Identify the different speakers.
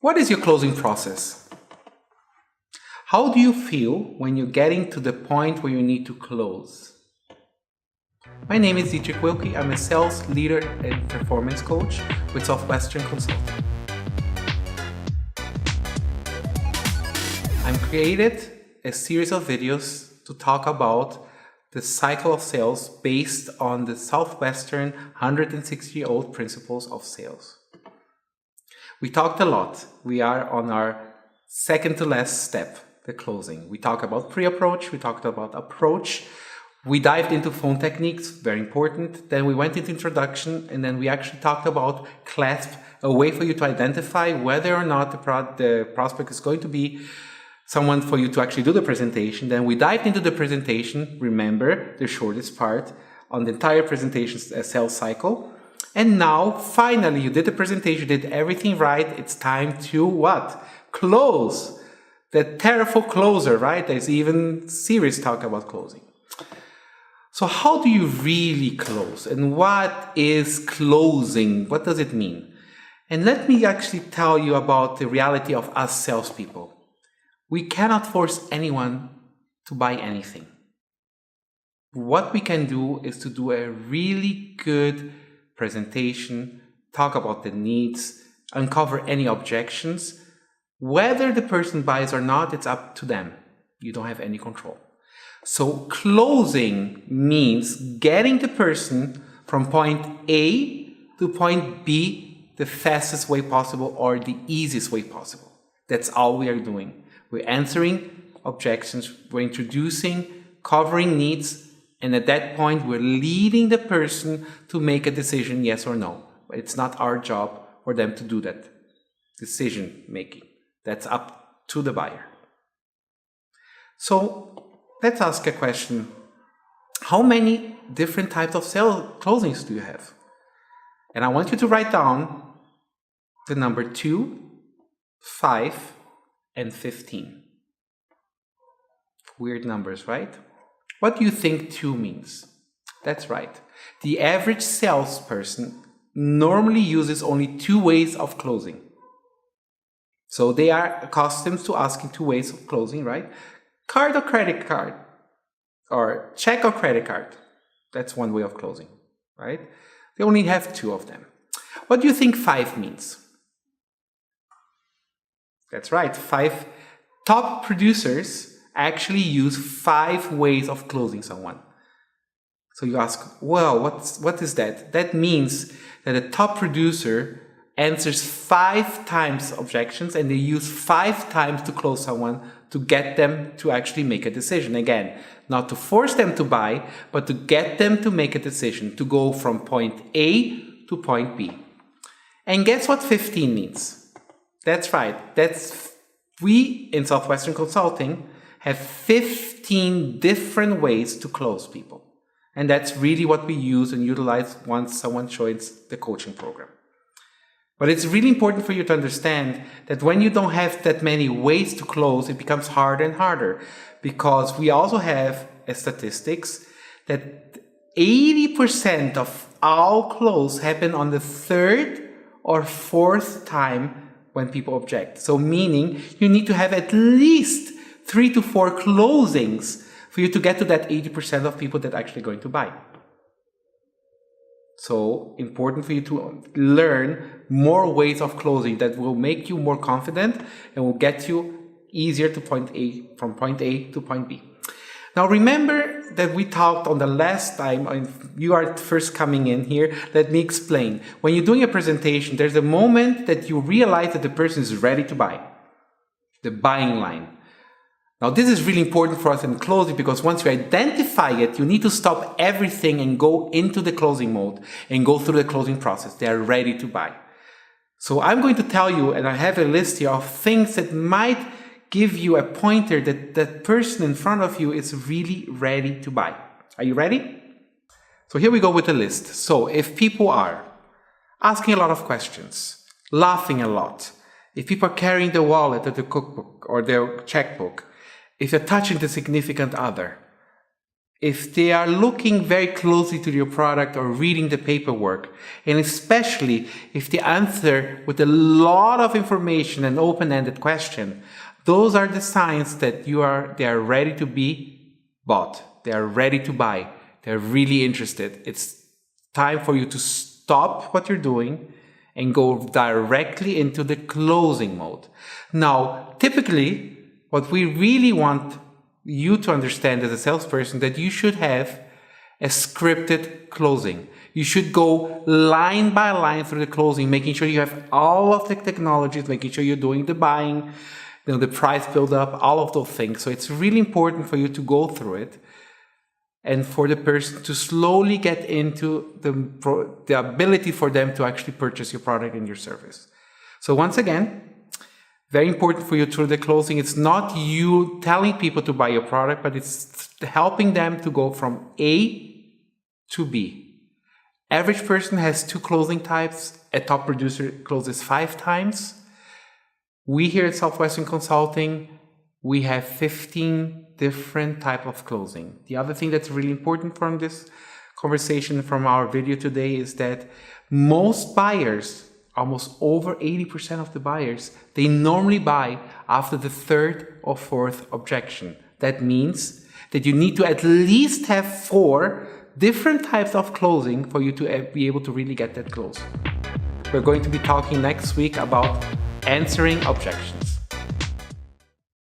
Speaker 1: What is your closing process? How do you feel when you're getting to the point where you need to close? My name is Willke. I'm a sales leader and performance coach with Southwestern Consulting. I've created a series of videos to talk about the cycle of sales based on the Southwestern 160-year-old principles of sales. We talked a lot. We are on our second to last step, the closing. We talked about pre-approach, we talked about approach, we dived into phone techniques, very important. Then we went into introduction, and then we actually talked about clasp, a way for you to identify whether or not the prospect is going to be someone for you to actually do the presentation. Then we dived into the presentation, remember, the shortest part on the entire presentation sales cycle. And now, finally, you did the presentation, you did everything right. It's time to what? Close. The terrible closer, right? There's even serious talk about closing. So how do you really close? And what is closing? What does it mean? And let me actually tell you about the reality of us salespeople. We cannot force anyone to buy anything. What we can do is to do a really good presentation, talk about the needs, uncover any objections. Whether the person buys or not, it's up to them. You don't have any control. So closing means getting the person from point A to point B the fastest way possible or the easiest way possible. That's all we are doing. We're answering objections, we're introducing, covering needs, and at that point, we're leading the person to make a decision, yes or no. But it's not our job for them to do that decision making. That's up to the buyer. So let's ask a question. How many different types of sale closings do you have? And I want you to write down the number 2, 5, and 15. Weird numbers, right? What do you think 2 means? That's right. The average salesperson normally uses only 2 ways of closing. So they are accustomed to asking 2 ways of closing, right? Card or credit card, or check or credit card. That's 1 way of closing, right? They only have 2 of them. What do you think 5 means? That's right. 5 top producers actually use 5 ways of closing someone. So you ask, well, what is that? That means that a top producer answers 5 times objections, and they use 5 times to close someone to get them to actually make a decision. Again, not to force them to buy, but to get them to make a decision, to go from point A to point B. And guess what 15 means? That's right. We in Southwestern Consulting have 15 different ways to close people. And that's really what we use and utilize once someone joins the coaching program. But it's really important for you to understand that when you don't have that many ways to close, it becomes harder and harder, because we also have statistics that 80% of all close happen on the 3rd or 4th time when people object. So meaning you need to have at least 3 to 4 closings for you to get to that 80% of people that are actually going to buy. So important for you to learn more ways of closing that will make you more confident and will get you easier to from point A to point B. Now remember that we talked on the last time, if you are first coming in here, let me explain. When you're doing a presentation, there's a moment that you realize that the person is ready to buy. The buying line. Now this is really important for us in closing, because once you identify it, you need to stop everything and go into the closing mode and go through the closing process. They are ready to buy. So I'm going to tell you, and I have a list here of things that might give you a pointer that that person in front of you is really ready to buy. Are you ready? So here we go with the list. So if people are asking a lot of questions, laughing a lot, if people are carrying the wallet or the cookbook or their checkbook, if you're touching the significant other, if they are looking very closely to your product or reading the paperwork, and especially if they answer with a lot of information and open-ended question, those are the signs that they are ready to be bought. They are ready to buy. They're really interested. It's time for you to stop what you're doing and go directly into the closing mode. Now, typically, what we really want you to understand as a salesperson, that you should have a scripted closing. You should go line by line through the closing, making sure you have all of the technologies, making sure you're doing the buying, the price build up, all of those things. So it's really important for you to go through it and for the person to slowly get into the ability for them to actually purchase your product and your service. So once again, very important for you through the closing. It's not you telling people to buy your product, but it's helping them to go from A to B. Average person has 2 closing types. A top producer closes 5 times. We here at Southwestern Consulting, we have 15 different types of closing. The other thing that's really important from this conversation, from our video today, is that most buyers, almost over 80% of the buyers, they normally buy after the 3rd or 4th objection. That means that you need to at least have 4 different types of closing for you to be able to really get that close. We're going to be talking next week about answering objections.